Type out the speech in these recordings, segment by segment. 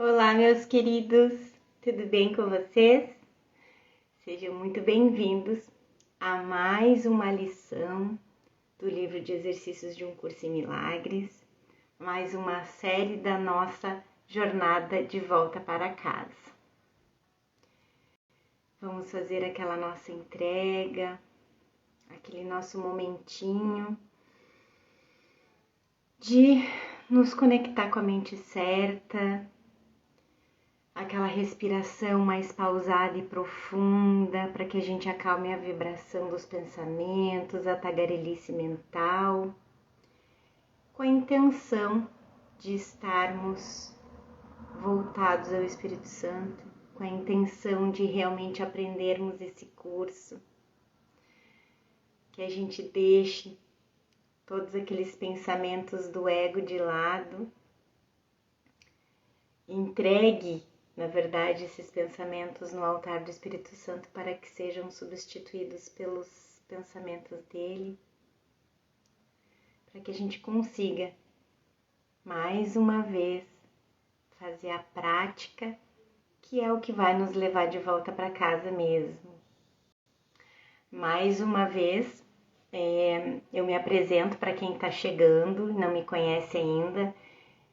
Olá, meus queridos, tudo bem com vocês? Sejam muito bem-vindos a mais uma lição do livro de exercícios de um curso em milagres, mais uma série da nossa jornada de volta para casa. Vamos fazer aquela nossa entrega, aquele nosso momentinho de nos conectar com a mente certa, aquela respiração mais pausada e profunda para que a gente acalme a vibração dos pensamentos, a tagarelice mental, com a intenção de estarmos voltados ao Espírito Santo, com a intenção de realmente aprendermos esse curso, que a gente deixe todos aqueles pensamentos do ego de lado, entregue, na verdade, esses pensamentos no altar do Espírito Santo para que sejam substituídos pelos pensamentos dele, para que a gente consiga, mais uma vez, fazer a prática, que é o que vai nos levar de volta para casa mesmo. Mais uma vez, eu me apresento para quem está chegando e não me conhece ainda.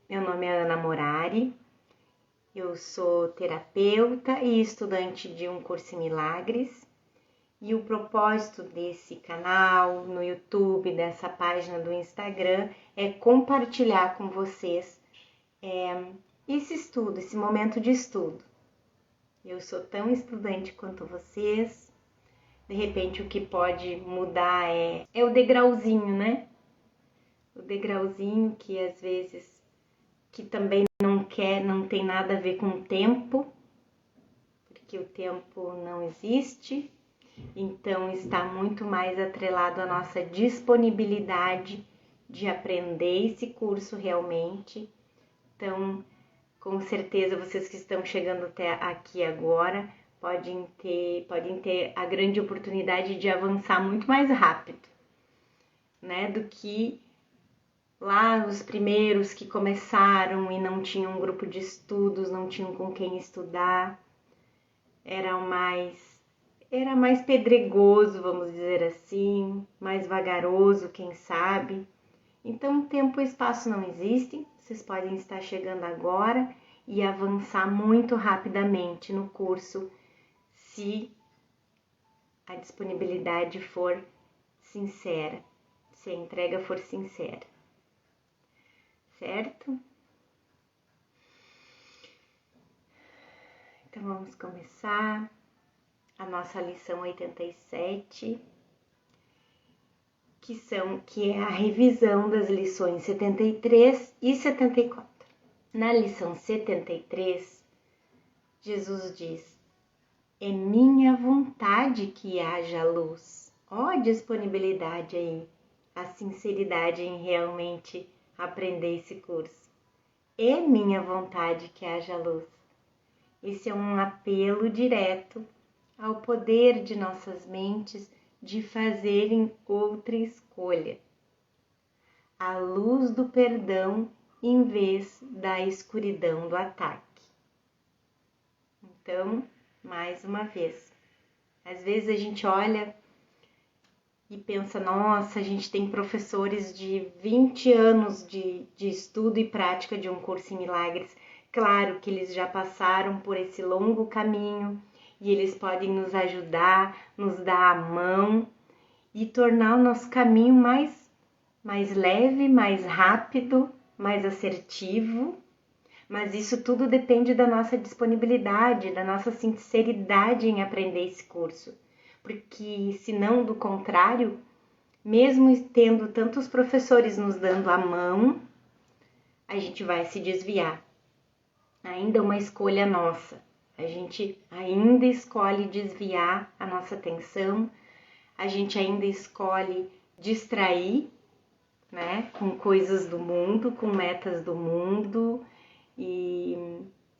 Meu nome é Ana Morari. Eu sou terapeuta e estudante de um curso em milagres, e o propósito desse canal no YouTube, dessa página do Instagram, é compartilhar com vocês esse estudo, esse momento de estudo. Eu sou tão estudante quanto vocês. De repente o que pode mudar é o degrauzinho, né? O degrauzinho que às vezes que também não tem nada a ver com o tempo, porque o tempo não existe, então está muito mais atrelado à nossa disponibilidade de aprender esse curso realmente. Então, com certeza, vocês que estão chegando até aqui agora podem ter a grande oportunidade de avançar muito mais rápido, né, do que lá os primeiros que começaram e não tinham um grupo de estudos, não tinham com quem estudar, era mais pedregoso, vamos dizer assim, mais vagaroso, quem sabe. Então, tempo e espaço não existem, vocês podem estar chegando agora e avançar muito rapidamente no curso, se a disponibilidade for sincera, se a entrega for sincera. Certo? Então vamos começar a nossa lição 87, que é a revisão das lições 73 e 74. Na lição 73, Jesus diz: é minha vontade que haja luz. Ó a disponibilidade aí, a sinceridade em realmente aprender esse curso. É minha vontade que haja luz. Esse é um apelo direto ao poder de nossas mentes de fazerem outra escolha. A luz do perdão em vez da escuridão do ataque. Então, mais uma vez, às vezes a gente olha e pensa, nossa, a gente tem professores de 20 anos de estudo e prática de um curso em milagres. Claro que eles já passaram por esse longo caminho e eles podem nos ajudar, nos dar a mão e tornar o nosso caminho mais leve, mais rápido, mais assertivo. Mas isso tudo depende da nossa disponibilidade, da nossa sinceridade em aprender esse curso. Porque, se não, do contrário, mesmo tendo tantos professores nos dando a mão, a gente vai se desviar. Ainda é uma escolha nossa. A gente ainda escolhe desviar a nossa atenção, a gente ainda escolhe distrair, né, com coisas do mundo, com metas do mundo, e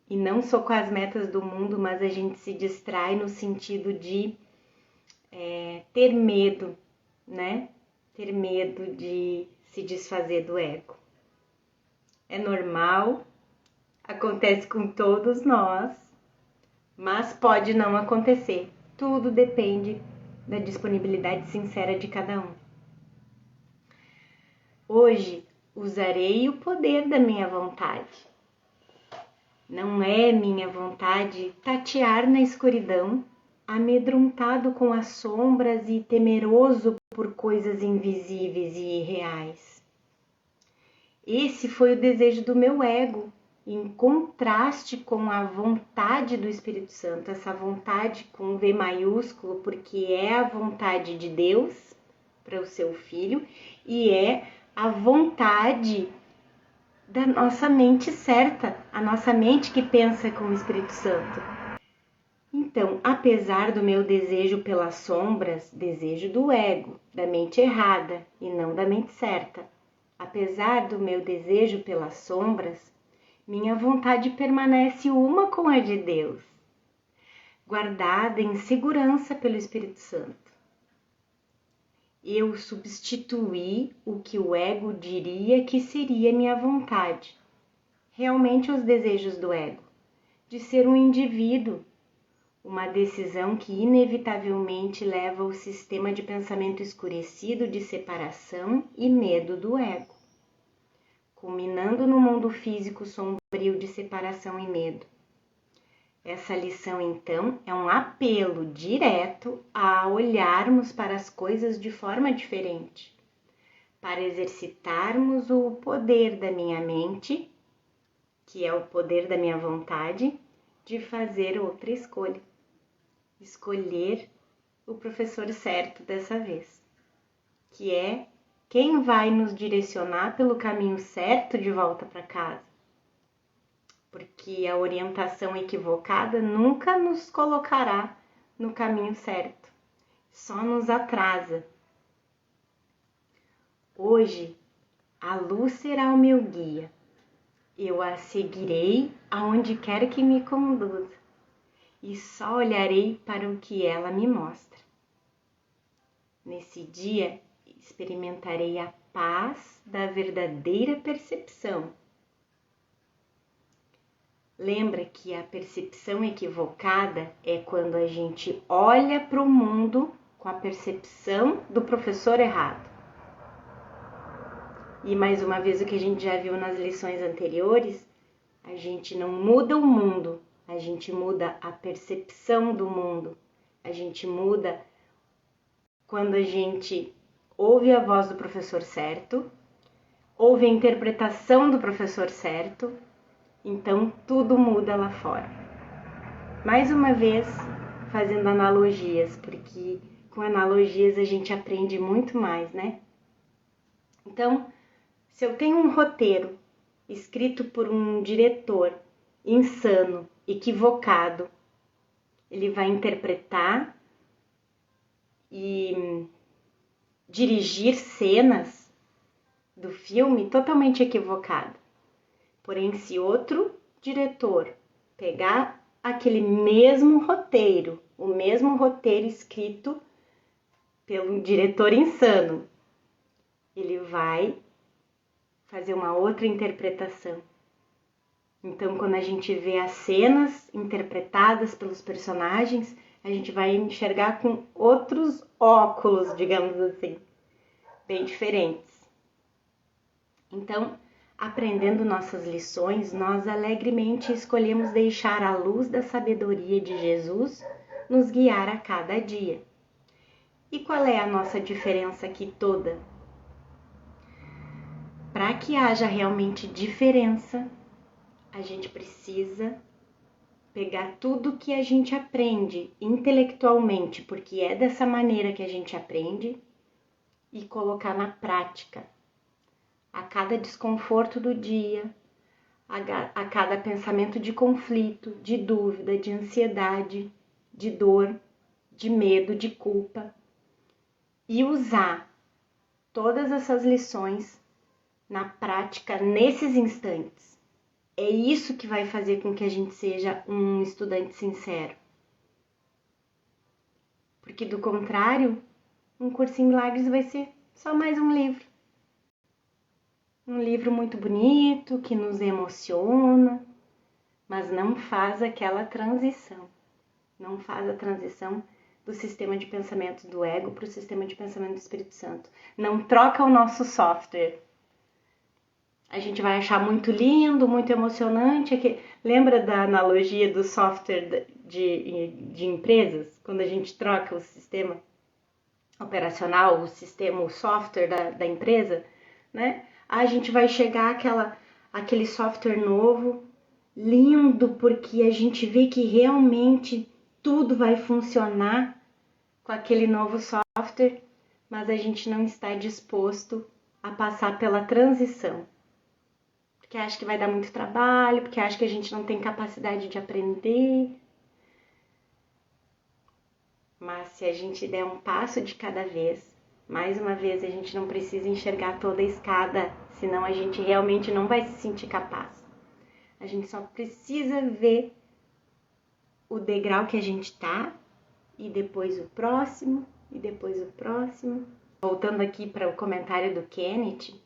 não só com as metas do mundo, mas a gente se distrai no sentido de ter medo, né? Ter medo de se desfazer do ego. É normal, Acontece com todos nós, mas pode não acontecer. Tudo depende da disponibilidade sincera de cada um. Hoje usarei o poder da minha vontade. Não é minha vontade tatear na escuridão, amedrontado com as sombras e temeroso por coisas invisíveis e irreais. Esse foi o desejo do meu ego, em contraste com a vontade do Espírito Santo, essa vontade com V maiúsculo, porque é a vontade de Deus para o seu filho e é a vontade da nossa mente certa, a nossa mente que pensa com o Espírito Santo. Então, apesar do meu desejo pelas sombras, desejo do ego, da mente errada e não da mente certa, apesar do meu desejo pelas sombras, minha vontade permanece uma com a de Deus, guardada em segurança pelo Espírito Santo. Eu substituí o que o ego diria que seria minha vontade, realmente os desejos do ego, de ser um indivíduo, uma decisão que inevitavelmente leva ao sistema de pensamento escurecido de separação e medo do ego, culminando no mundo físico sombrio de separação e medo. Essa lição, então, é um apelo direto a olharmos para as coisas de forma diferente, para exercitarmos o poder da minha mente, que é o poder da minha vontade, de fazer outra escolha. Escolher o professor certo dessa vez, que é quem vai nos direcionar pelo caminho certo de volta para casa. Porque a orientação equivocada nunca nos colocará no caminho certo, só nos atrasa. Hoje, a luz será o meu guia. Eu a seguirei aonde quer que me conduza e só olharei para o que ela me mostra. Nesse dia, experimentarei a paz da verdadeira percepção. Lembra que a percepção equivocada é quando a gente olha para o mundo com a percepção do professor errado. E mais uma vez o que a gente já viu nas lições anteriores, a gente não muda o mundo, a gente muda a percepção do mundo. A gente muda quando a gente ouve a voz do professor certo, ouve a interpretação do professor certo, então tudo muda lá fora. Mais uma vez, fazendo analogias, porque com analogias a gente aprende muito mais, né? Então, se eu tenho um roteiro escrito por um diretor insano, equivocado, ele vai interpretar e dirigir cenas do filme totalmente equivocado. Porém, se outro diretor pegar aquele mesmo roteiro, o mesmo roteiro escrito pelo diretor insano, ele vai fazer uma outra interpretação. Então, quando a gente vê as cenas interpretadas pelos personagens, a gente vai enxergar com outros óculos, digamos assim, bem diferentes. Então, aprendendo nossas lições, nós alegremente escolhemos deixar a luz da sabedoria de Jesus nos guiar a cada dia. E qual é a nossa diferença aqui toda? Para que haja realmente diferença, a gente precisa pegar tudo que a gente aprende intelectualmente, porque é dessa maneira que a gente aprende, e colocar na prática. A cada desconforto do dia, a cada pensamento de conflito, de dúvida, de ansiedade, de dor, de medo, de culpa, e usar todas essas lições na prática nesses instantes. É isso que vai fazer com que a gente seja um estudante sincero. Porque do contrário, um curso em milagres vai ser só mais um livro. Um livro muito bonito, que nos emociona, mas não faz aquela transição. Não faz a transição do sistema de pensamento do ego para o sistema de pensamento do Espírito Santo. Não troca o nosso software. A gente vai achar muito lindo, muito emocionante. Lembra da analogia do software de empresas? Quando a gente troca o sistema operacional, o software da empresa, né? A gente vai chegar aquele software novo, lindo, porque a gente vê que realmente tudo vai funcionar com aquele novo software, mas a gente não está disposto a passar pela transição. Porque acha que vai dar muito trabalho, porque acha que a gente não tem capacidade de aprender. Mas se a gente der um passo de cada vez, mais uma vez a gente não precisa enxergar toda a escada, senão a gente realmente não vai se sentir capaz. A gente só precisa ver o degrau que a gente tá, e depois o próximo, e depois o próximo. Voltando aqui para o comentário do Kenneth,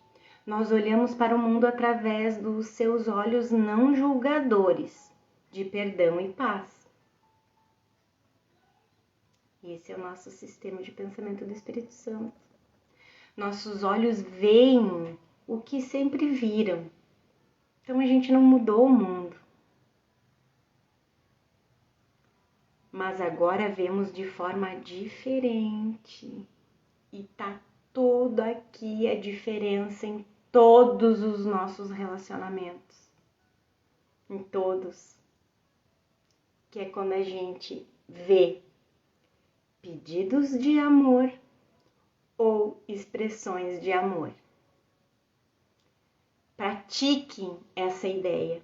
nós olhamos para o mundo através dos seus olhos não julgadores, de perdão e paz. Esse é o nosso sistema de pensamento do Espírito Santo. Nossos olhos veem o que sempre viram. Então a gente não mudou o mundo. Mas agora vemos de forma diferente. E tá toda aqui a diferença em todos os nossos relacionamentos. Em todos. Que é quando a gente vê pedidos de amor ou expressões de amor. Pratiquem essa ideia.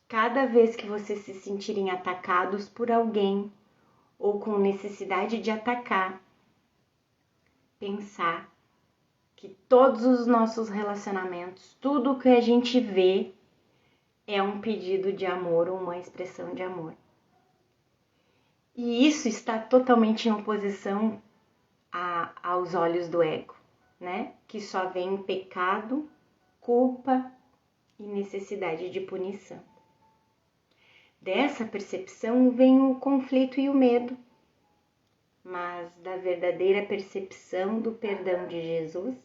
Cada vez que vocês se sentirem atacados por alguém ou com necessidade de atacar, pensar que todos os nossos relacionamentos, tudo que a gente vê é um pedido de amor ou uma expressão de amor. E isso está totalmente em oposição aos olhos do ego, né? Que só vê pecado, culpa e necessidade de punição. Dessa percepção vem o conflito e o medo, mas da verdadeira percepção do perdão de Jesus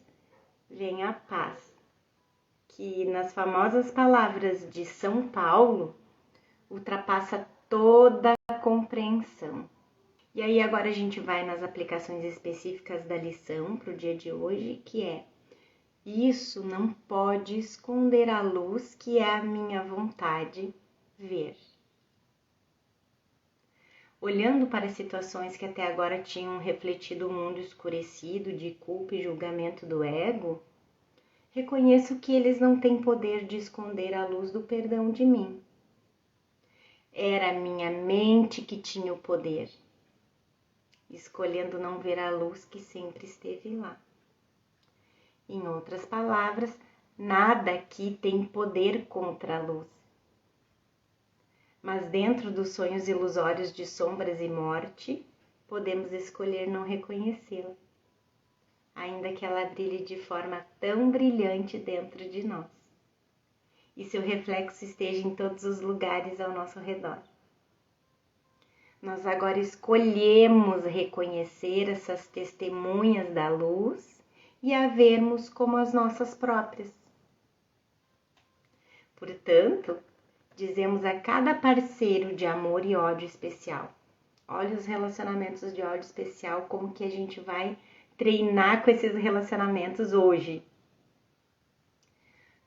vem a paz, que nas famosas palavras de São Paulo ultrapassa toda a compreensão. E aí agora a gente vai nas aplicações específicas da lição para o dia de hoje, que é: isso não pode esconder a luz que é a minha vontade ver. Olhando para situações que até agora tinham refletido o mundo escurecido de culpa e julgamento do ego, reconheço que eles não têm poder de esconder a luz do perdão de mim. Era a minha mente que tinha o poder, escolhendo não ver a luz que sempre esteve lá. Em outras palavras, nada aqui tem poder contra a luz. Mas dentro dos sonhos ilusórios de sombras e morte, podemos escolher não reconhecê-la, ainda que ela brilhe de forma tão brilhante dentro de nós, e seu reflexo esteja em todos os lugares ao nosso redor. Nós agora escolhemos reconhecer essas testemunhas da luz e a vermos como as nossas próprias. Portanto, dizemos a cada parceiro de amor e ódio especial. Olha os relacionamentos de ódio especial, como que a gente vai treinar com esses relacionamentos hoje.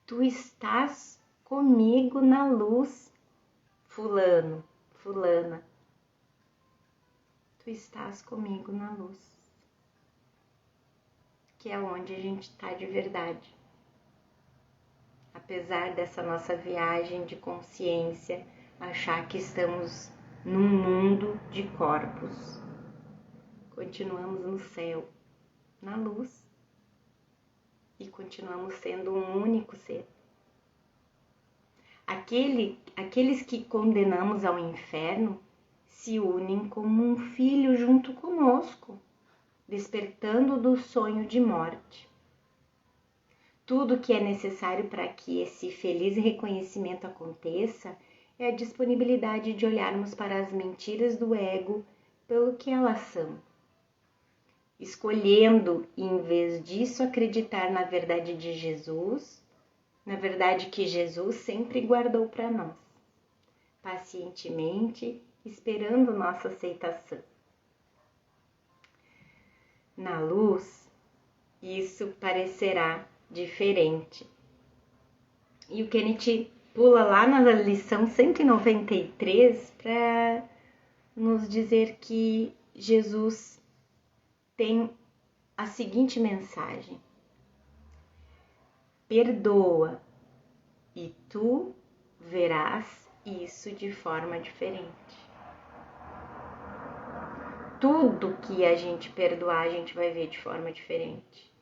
Tu estás comigo na luz, fulano, fulana. Tu estás comigo na luz, que é onde a gente está de verdade. Apesar dessa nossa viagem de consciência, achar que estamos num mundo de corpos, continuamos no céu, na luz, e continuamos sendo um único ser. Aqueles que condenamos ao inferno se unem como um filho junto conosco, despertando do sonho de morte. Tudo que é necessário para que esse feliz reconhecimento aconteça é a disponibilidade de olharmos para as mentiras do ego pelo que elas são, escolhendo, em vez disso, acreditar na verdade de Jesus, na verdade que Jesus sempre guardou para nós, pacientemente esperando nossa aceitação. Na luz, isso parecerá diferente. E o Kenneth pula lá na lição 193 para nos dizer que Jesus tem a seguinte mensagem: perdoa e tu verás isso de forma diferente. Tudo que a gente perdoar, a gente vai ver de forma diferente.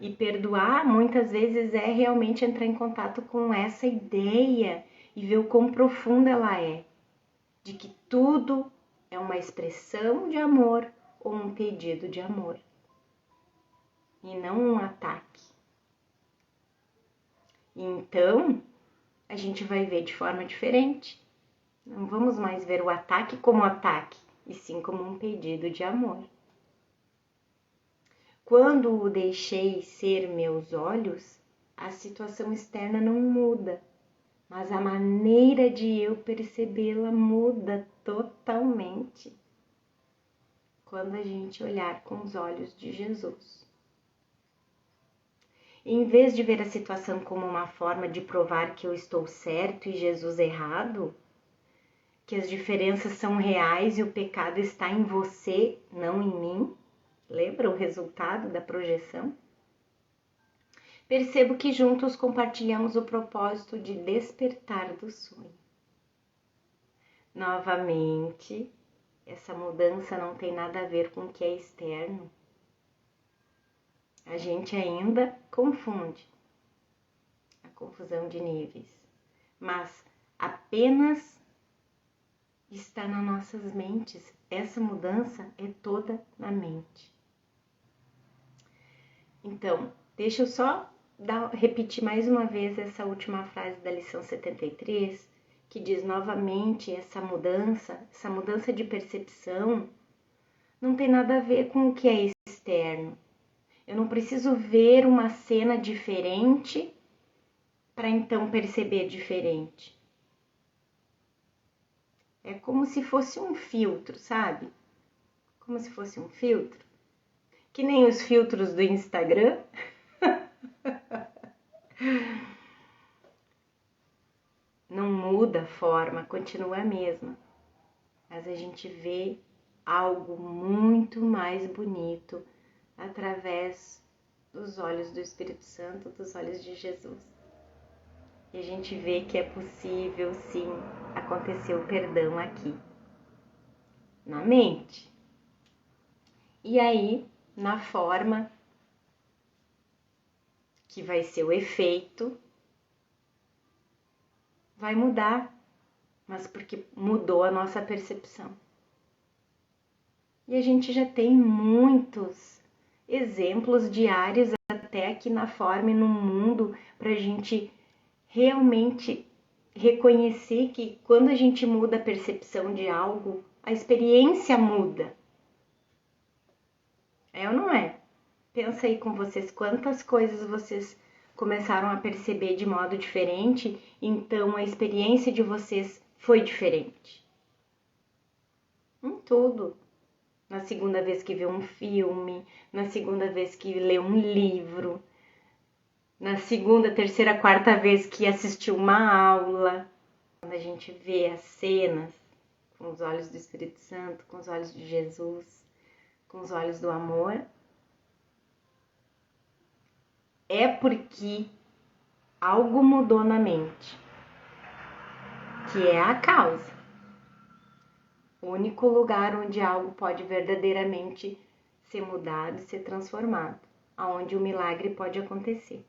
E perdoar, muitas vezes, é realmente entrar em contato com essa ideia e ver o quão profunda ela é. De que tudo é uma expressão de amor ou um pedido de amor. E não um ataque. Então, a gente vai ver de forma diferente. Não vamos mais ver o ataque como ataque, e sim como um pedido de amor. Quando o deixei ser meus olhos, a situação externa não muda, mas a maneira de eu percebê-la muda totalmente. Quando a gente olhar com os olhos de Jesus. Em vez de ver a situação como uma forma de provar que eu estou certo e Jesus errado, que as diferenças são reais e o pecado está em você, não em mim, lembra o resultado da projeção? Percebo que juntos compartilhamos o propósito de despertar do sonho. Novamente, essa mudança não tem nada a ver com o que é externo. A gente ainda confunde a confusão de níveis, mas apenas está nas nossas mentes. Essa mudança é toda na mente. Então, deixa eu só repetir mais uma vez essa última frase da lição 73, que diz novamente essa mudança de percepção não tem nada a ver com o que é externo. Eu não preciso ver uma cena diferente para então perceber diferente. É como se fosse um filtro, sabe? Como se fosse um filtro. Que nem os filtros do Instagram. Não muda a forma, continua a mesma. Mas a gente vê algo muito mais bonito através dos olhos do Espírito Santo, dos olhos de Jesus. E a gente vê que é possível, sim, acontecer o perdão aqui, na mente. E aí, na forma, que vai ser o efeito, vai mudar, mas porque mudou a nossa percepção. E a gente já tem muitos exemplos diários até aqui na forma e no mundo para a gente realmente reconhecer que quando a gente muda a percepção de algo, a experiência muda. É ou não é? Pensa aí com vocês quantas coisas vocês começaram a perceber de modo diferente, então a experiência de vocês foi diferente. Em tudo. Na segunda vez que vê um filme, na segunda vez que lê um livro, na segunda, terceira, quarta vez que assistiu uma aula. Quando a gente vê as cenas com os olhos do Espírito Santo, com os olhos de Jesus, com os olhos do amor, é porque algo mudou na mente, que é a causa. O único lugar onde algo pode verdadeiramente ser mudado e ser transformado, aonde o milagre pode acontecer,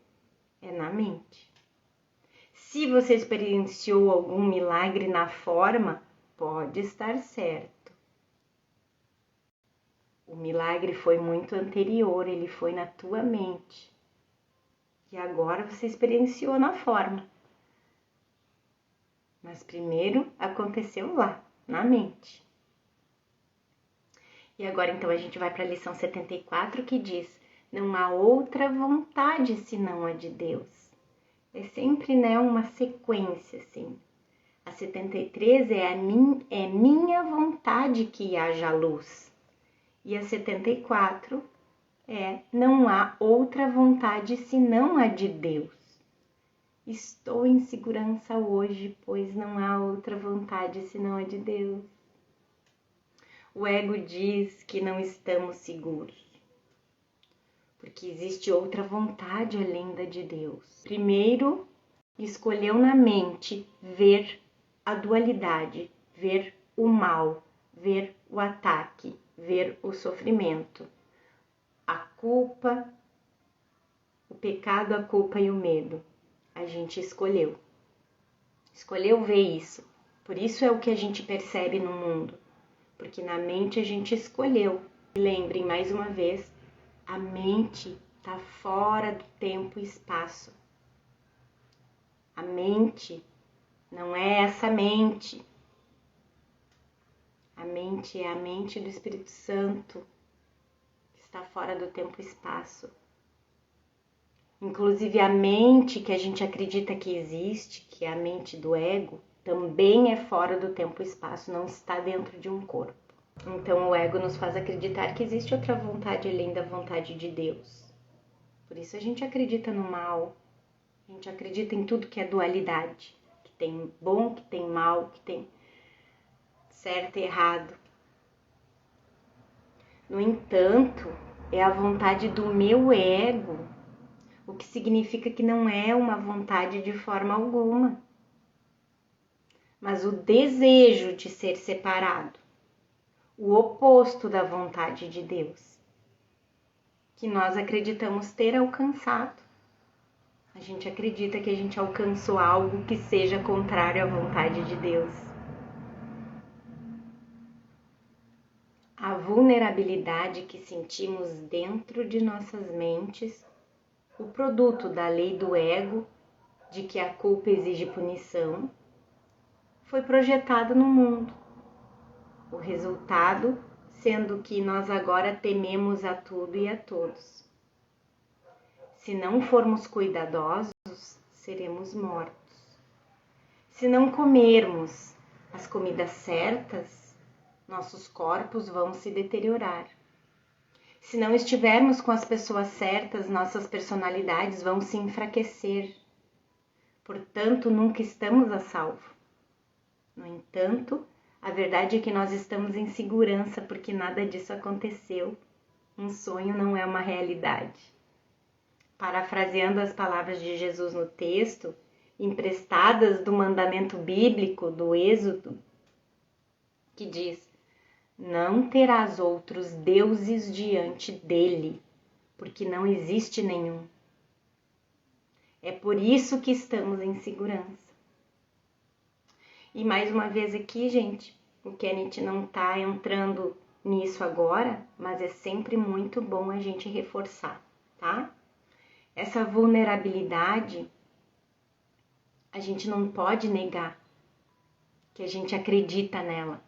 é na mente. Se você experienciou algum milagre na forma, pode estar certo. O milagre foi muito anterior, ele foi na tua mente. E agora você experienciou na forma. Mas primeiro aconteceu lá, na mente. E agora então a gente vai para a lição 74 que diz: não há outra vontade senão a de Deus. É sempre, né, uma sequência assim. A 73 é minha vontade que haja luz. E a 74 é não há outra vontade senão a de Deus. Estou em segurança hoje, pois não há outra vontade senão a de Deus. O ego diz que não estamos seguros, porque existe outra vontade além da de Deus. Primeiro, escolheu na mente ver a dualidade, ver o mal, ver o ataque, ver o sofrimento, a culpa, o pecado, a culpa e o medo. A gente escolheu ver isso. Por isso é o que a gente percebe no mundo, porque na mente a gente escolheu. E lembrem mais uma vez, a mente está fora do tempo e espaço. A mente não é essa mente. A mente é a mente do Espírito Santo, que está fora do tempo e espaço. Inclusive a mente que a gente acredita que existe, que é a mente do ego, também é fora do tempo e espaço, não está dentro de um corpo. Então o ego nos faz acreditar que existe outra vontade além da vontade de Deus. Por isso a gente acredita no mal, a gente acredita em tudo que é dualidade, que tem bom, que tem mal, que tem certo e errado. No entanto, é a vontade do meu ego, o que significa que não é uma vontade de forma alguma, mas o desejo de ser separado, o oposto da vontade de Deus, que nós acreditamos ter alcançado. A gente acredita que a gente alcançou algo que seja contrário à vontade de Deus. A vulnerabilidade que sentimos dentro de nossas mentes, o produto da lei do ego, de que a culpa exige punição, foi projetada no mundo. O resultado sendo que nós agora tememos a tudo e a todos. Se não formos cuidadosos, seremos mortos. Se não comermos as comidas certas, nossos corpos vão se deteriorar. Se não estivermos com as pessoas certas, nossas personalidades vão se enfraquecer. Portanto, nunca estamos a salvo. No entanto, a verdade é que nós estamos em segurança porque nada disso aconteceu. Um sonho não é uma realidade. Parafraseando as palavras de Jesus no texto, emprestadas do mandamento bíblico do Êxodo, que diz: não terás outros deuses diante dele, porque não existe nenhum. É por isso que estamos em segurança. E mais uma vez aqui, gente, o Kenneth não está entrando nisso agora, mas é sempre muito bom a gente reforçar, tá? Essa vulnerabilidade, a gente não pode negar que a gente acredita nela.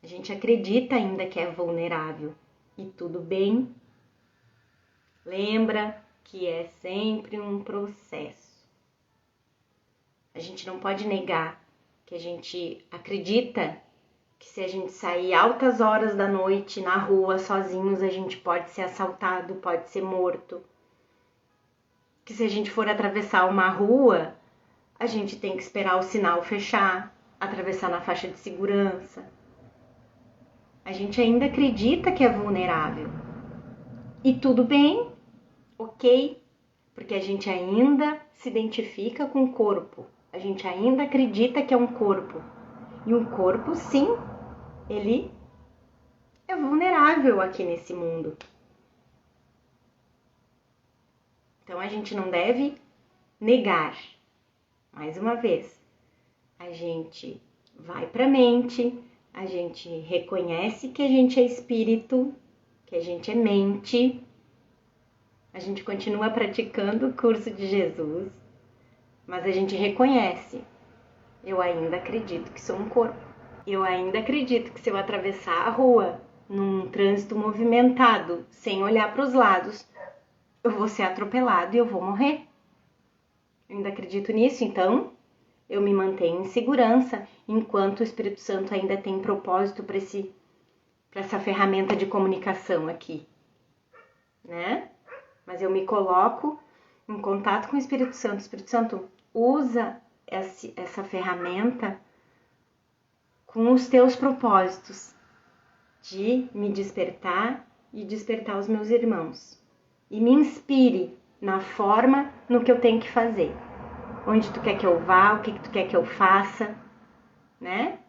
A gente acredita ainda que é vulnerável e tudo bem. Lembra que é sempre um processo. A gente não pode negar que a gente acredita que se a gente sair altas horas da noite na rua sozinhos, a gente pode ser assaltado, pode ser morto. Que se a gente for atravessar uma rua, a gente tem que esperar o sinal fechar, atravessar na faixa de segurança. A gente ainda acredita que é vulnerável. E tudo bem, ok, porque a gente ainda se identifica com o corpo. A gente ainda acredita que é um corpo. E um corpo, sim, ele é vulnerável aqui nesse mundo. Então a gente não deve negar. Mais uma vez, a gente vai para a mente, a gente reconhece que a gente é espírito, que a gente é mente, a gente continua praticando o curso de Jesus, mas a gente reconhece eu ainda acredito que sou um corpo. Eu ainda acredito que se eu atravessar a rua num trânsito movimentado, sem olhar para os lados, eu vou ser atropelado e eu vou morrer. Eu ainda acredito nisso, então eu me mantenho em segurança enquanto o Espírito Santo ainda tem propósito para essa ferramenta de comunicação aqui, né? Mas eu me coloco em contato com o Espírito Santo. O Espírito Santo usa essa ferramenta com os teus propósitos de me despertar e despertar os meus irmãos. E me inspire na forma, no que eu tenho que fazer. Onde tu quer que eu vá, o que tu quer que eu faça, né?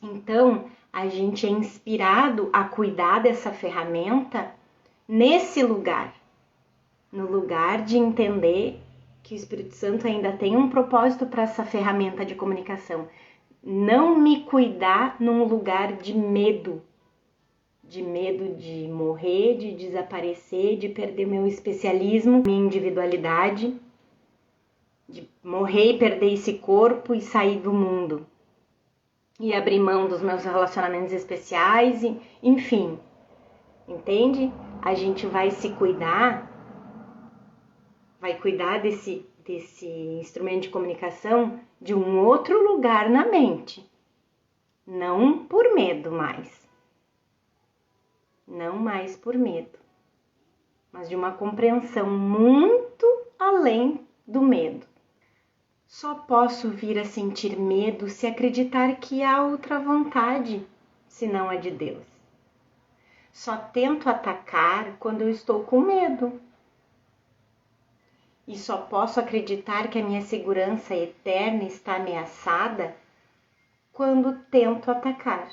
Então, a gente é inspirado a cuidar dessa ferramenta nesse lugar. No lugar de entender que o Espírito Santo ainda tem um propósito para essa ferramenta de comunicação. Não me cuidar num lugar de medo de morrer, de desaparecer, de perder meu especialismo, minha individualidade, de morrer e perder esse corpo e sair do mundo. E abrir mão dos meus relacionamentos especiais, enfim. Entende? A gente vai se cuidar, vai cuidar desse instrumento de comunicação de um outro lugar na mente. Não por medo mais. Não mais por medo, mas de uma compreensão muito além do medo. Só posso vir a sentir medo se acreditar que há outra vontade, senão a de Deus. Só tento atacar quando eu estou com medo. E só posso acreditar que a minha segurança eterna está ameaçada quando tento atacar.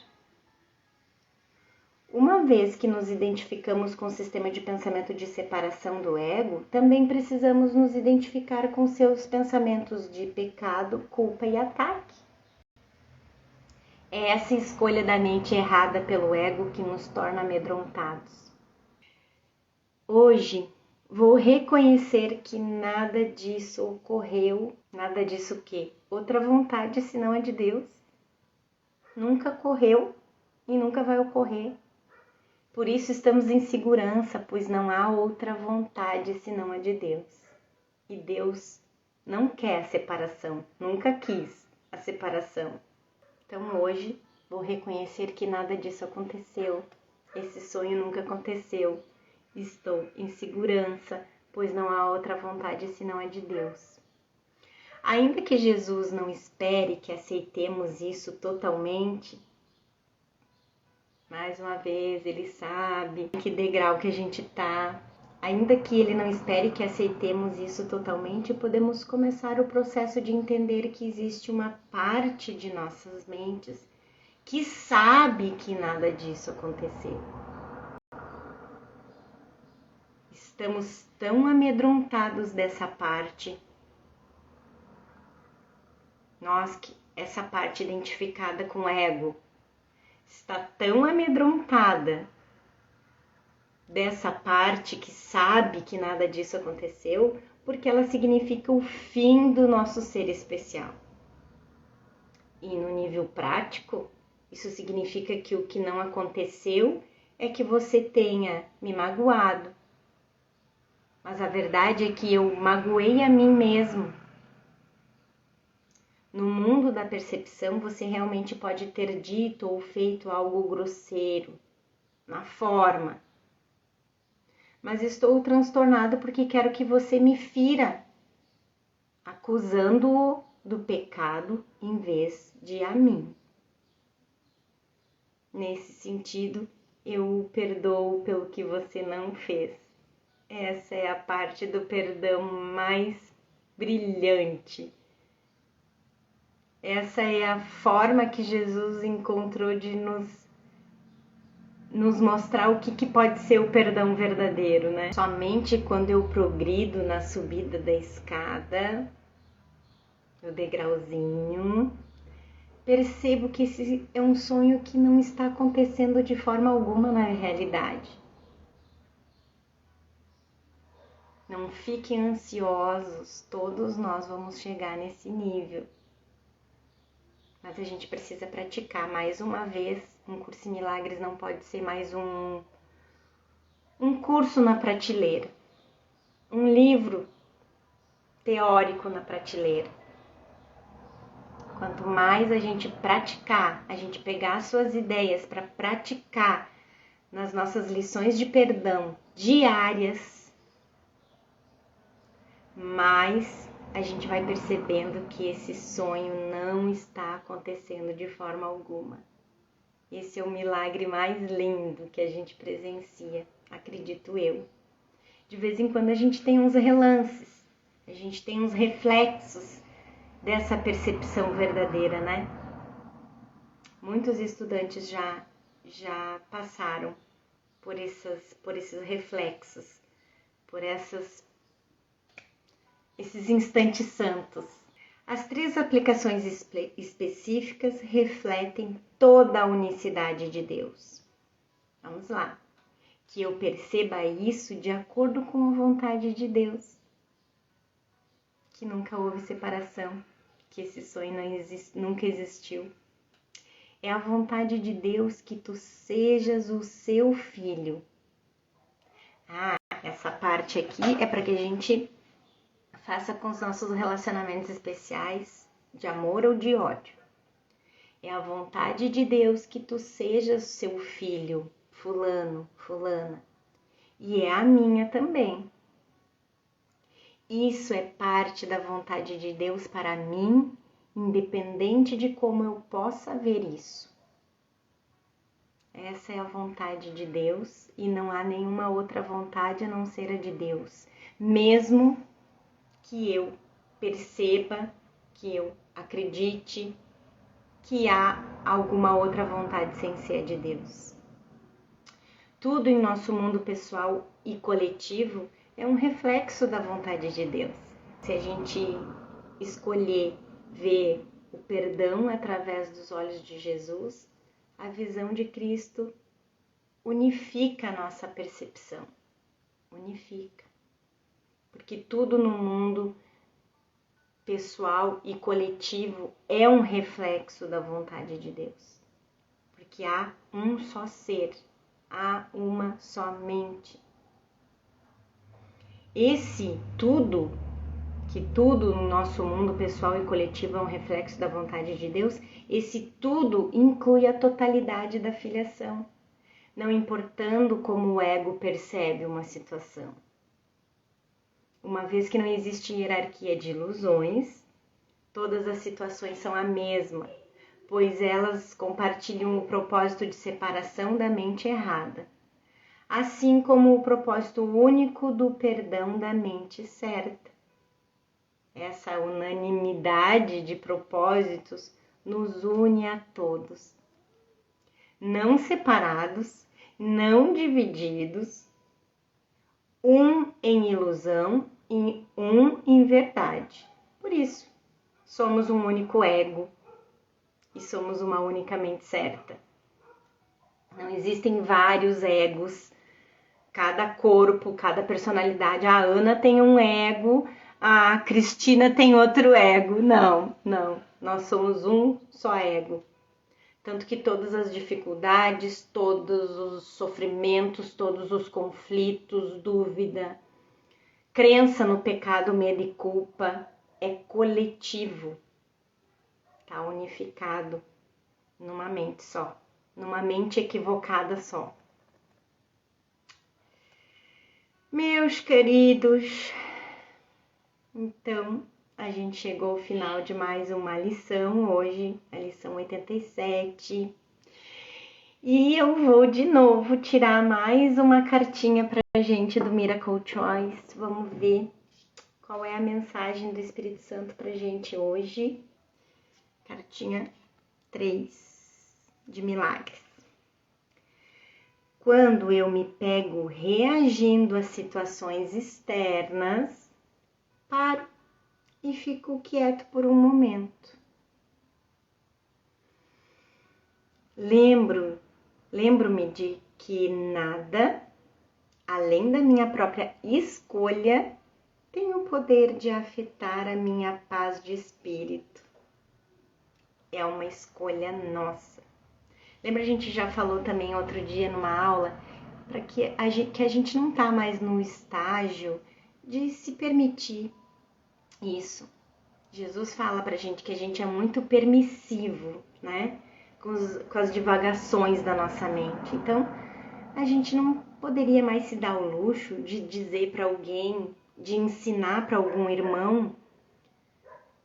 Uma vez que nos identificamos com o sistema de pensamento de separação do ego, também precisamos nos identificar com seus pensamentos de pecado, culpa e ataque. É essa escolha da mente errada pelo ego que nos torna amedrontados. Hoje, vou reconhecer que nada disso ocorreu, nada disso o quê? Outra vontade senão a de Deus. Nunca ocorreu e nunca vai ocorrer. Por isso estamos em segurança, pois não há outra vontade senão a de Deus. E Deus não quer a separação, nunca quis a separação. Então hoje vou reconhecer que nada disso aconteceu. Esse sonho nunca aconteceu. Estou em segurança, pois não há outra vontade senão a de Deus. Ainda que Jesus não espere que aceitemos isso totalmente, mais uma vez, ele sabe que degrau que a gente tá. Ainda que ele não espere que aceitemos isso totalmente, podemos começar o processo de entender que existe uma parte de nossas mentes que sabe que nada disso aconteceu. Estamos tão amedrontados dessa parte. Essa parte identificada com o ego, está tão amedrontada dessa parte que sabe que nada disso aconteceu, porque ela significa o fim do nosso ser especial. E no nível prático, isso significa que o que não aconteceu é que você tenha me magoado. Mas a verdade é que eu magoei a mim mesmo. No mundo da percepção, você realmente pode ter dito ou feito algo grosseiro, na forma. Mas estou transtornado porque quero que você me fira, acusando-o do pecado em vez de a mim. Nesse sentido, eu o perdoo pelo que você não fez. Essa é a parte do perdão mais brilhante. Essa é a forma que Jesus encontrou de nos mostrar o que pode ser o perdão verdadeiro, né? Somente quando eu progrido na subida da escada, no degrauzinho, percebo que esse é um sonho que não está acontecendo de forma alguma na realidade. Não fiquem ansiosos, todos nós vamos chegar nesse nível. Mas a gente precisa praticar mais uma vez. Um curso em milagres não pode ser mais um curso na prateleira, um livro teórico na prateleira. Quanto mais a gente praticar, a gente pegar as suas ideias para praticar nas nossas lições de perdão diárias, mais a gente vai percebendo que esse sonho não está acontecendo de forma alguma. Esse é o milagre mais lindo que a gente presencia, acredito eu. De vez em quando a gente tem uns relances, a gente tem uns reflexos dessa percepção verdadeira, né? Muitos estudantes já passaram por esses reflexos, por esses instantes santos. As 3 aplicações específicas refletem toda a unicidade de Deus. Vamos lá. Que eu perceba isso de acordo com a vontade de Deus. Que nunca houve separação, que esse sonho nunca existiu. É a vontade de Deus que tu sejas o seu filho. Essa parte aqui é para que a gente faça com os nossos relacionamentos especiais, de amor ou de ódio. É a vontade de Deus que tu sejas seu filho, fulano, fulana. E é a minha também. Isso é parte da vontade de Deus para mim, independente de como eu possa ver isso. Essa é a vontade de Deus e não há nenhuma outra vontade a não ser a de Deus. Mesmo que eu perceba, que eu acredite que há alguma outra vontade sem ser a de Deus. Tudo em nosso mundo pessoal e coletivo é um reflexo da vontade de Deus. Se a gente escolher ver o perdão através dos olhos de Jesus, a visão de Cristo unifica a nossa percepção. Unifica. Porque tudo no mundo pessoal e coletivo é um reflexo da vontade de Deus. Porque há um só ser, há uma só mente. Esse tudo, que tudo no nosso mundo pessoal e coletivo é um reflexo da vontade de Deus, esse tudo inclui a totalidade da filiação, não importando como o ego percebe uma situação. Uma vez que não existe hierarquia de ilusões, todas as situações são a mesma, pois elas compartilham o propósito de separação da mente errada, assim como o propósito único do perdão da mente certa. Essa unanimidade de propósitos nos une a todos, não separados, não divididos, um em ilusão e um em verdade. Por isso, somos um único ego e somos uma única mente certa. Não existem vários egos, cada corpo, cada personalidade. A Ana tem um ego, a Cristina tem outro ego. Não. Nós somos um só ego. Tanto que todas as dificuldades, todos os sofrimentos, todos os conflitos, dúvida, crença no pecado, medo e culpa é coletivo. Está unificado numa mente só, numa mente equivocada só. Meus queridos, então a gente chegou ao final de mais uma lição hoje, a lição 87. E eu vou de novo tirar mais uma cartinha pra gente do Miracle Choice. Vamos ver qual é a mensagem do Espírito Santo pra gente hoje. Cartinha 3 de milagres. Quando eu me pego reagindo a situações externas, paro e fico quieto por um momento. Lembro-me de que nada, além da minha própria escolha, tem o poder de afetar a minha paz de espírito. é uma escolha nossa. Lembra, a gente já falou também outro dia numa aula, para que a gente não tá mais no estágio de se permitir isso. Jesus fala pra gente que a gente é muito permissivo, né? Com as divagações da nossa mente. Então, a gente não poderia mais se dar o luxo de dizer para alguém, de ensinar para algum irmão,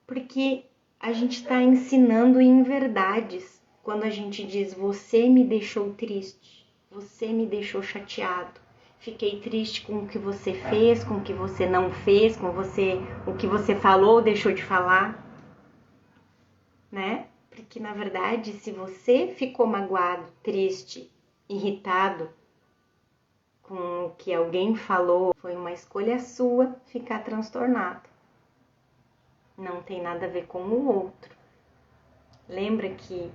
porque a gente está ensinando em verdades quando a gente diz: você me deixou triste, você me deixou chateado, fiquei triste com o que você fez, com o que você não fez, com o que você falou ou deixou de falar, né? Porque na verdade, se você ficou magoado, triste, irritado com o que alguém falou, foi uma escolha sua ficar transtornado. Não tem nada a ver com o outro. Lembra que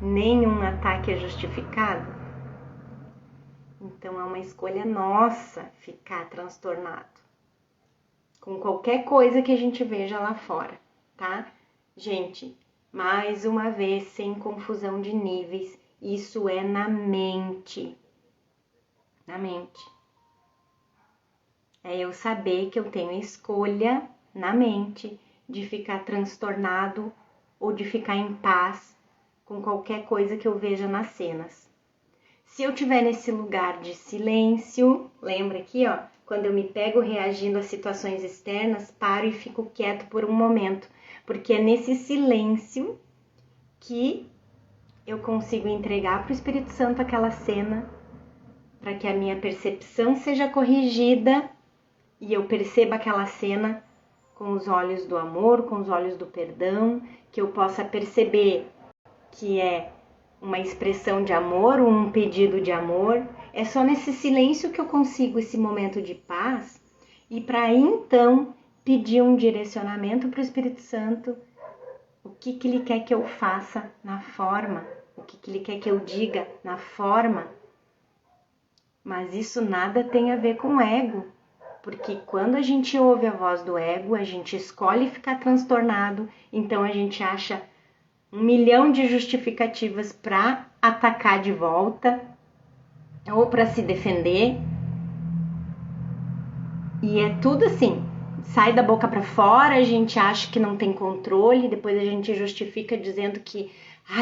nenhum ataque é justificado? Então é uma escolha nossa ficar transtornado com qualquer coisa que a gente veja lá fora, tá? Gente, mais uma vez, sem confusão de níveis, isso é na mente. Na mente. É eu saber que eu tenho escolha na mente de ficar transtornado ou de ficar em paz com qualquer coisa que eu veja nas cenas. Se eu estiver nesse lugar de silêncio, lembra aqui, ó, quando eu me pego reagindo a situações externas, paro e fico quieto por um momento, porque é nesse silêncio que eu consigo entregar para o Espírito Santo aquela cena, para que a minha percepção seja corrigida e eu perceba aquela cena com os olhos do amor, com os olhos do perdão, que eu possa perceber que é uma expressão de amor, um pedido de amor. É só nesse silêncio que eu consigo esse momento de paz e para então pedir um direcionamento para o Espírito Santo, o que ele quer que eu faça na forma, o que ele quer que eu diga na forma. Mas isso nada tem a ver com ego, porque quando a gente ouve a voz do ego, a gente escolhe ficar transtornado, então a gente acha 1 milhão de justificativas para atacar de volta ou para se defender. E é tudo assim, sai da boca para fora, a gente acha que não tem controle, depois a gente justifica dizendo que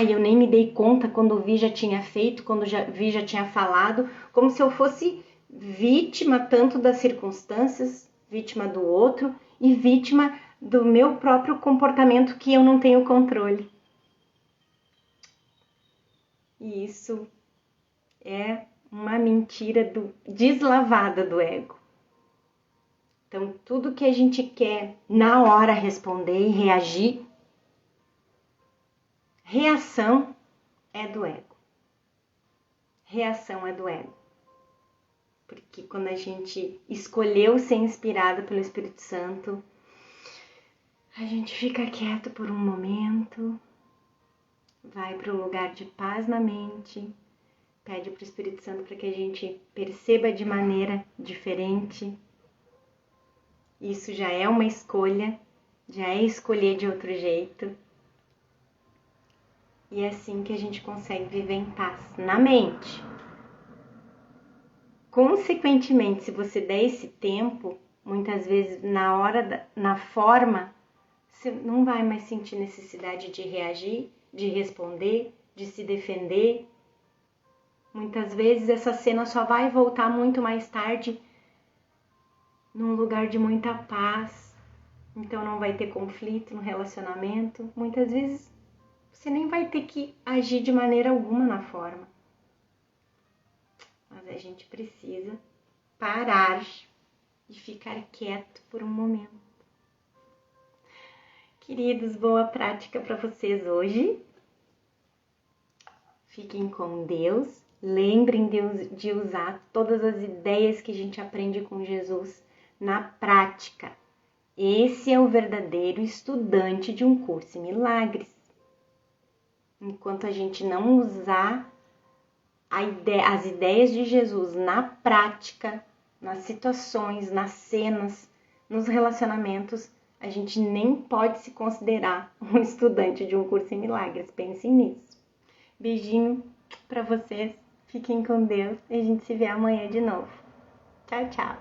eu nem me dei conta quando vi já tinha feito, quando vi já tinha falado, como se eu fosse vítima tanto das circunstâncias, vítima do outro e vítima do meu próprio comportamento que eu não tenho controle. E isso é uma mentira deslavada do ego. Então, tudo que a gente quer na hora responder e reagir, reação é do ego. Reação é do ego. Porque quando a gente escolheu ser inspirado pelo Espírito Santo, a gente fica quieto por um momento, vai para um lugar de paz na mente, pede para o Espírito Santo para que a gente perceba de maneira diferente. Isso já é uma escolha, já é escolher de outro jeito. E é assim que a gente consegue viver em paz na mente. Consequentemente, se você der esse tempo, muitas vezes na forma, você não vai mais sentir necessidade de reagir, de responder, de se defender. Muitas vezes essa cena só vai voltar muito mais tarde num lugar de muita paz. Então não vai ter conflito no relacionamento. Muitas vezes você nem vai ter que agir de maneira alguma na forma. Mas a gente precisa parar e ficar quieto por um momento. Queridos, boa prática para vocês hoje. Fiquem com Deus. Lembrem de usar todas as ideias que a gente aprende com Jesus na prática. Esse é o verdadeiro estudante de um curso em milagres. Enquanto a gente não usar as ideias de Jesus na prática, nas situações, nas cenas, nos relacionamentos, a gente nem pode se considerar um estudante de um curso em milagres. Pensem nisso. Beijinho pra vocês. Fiquem com Deus e a gente se vê amanhã de novo. Tchau, tchau!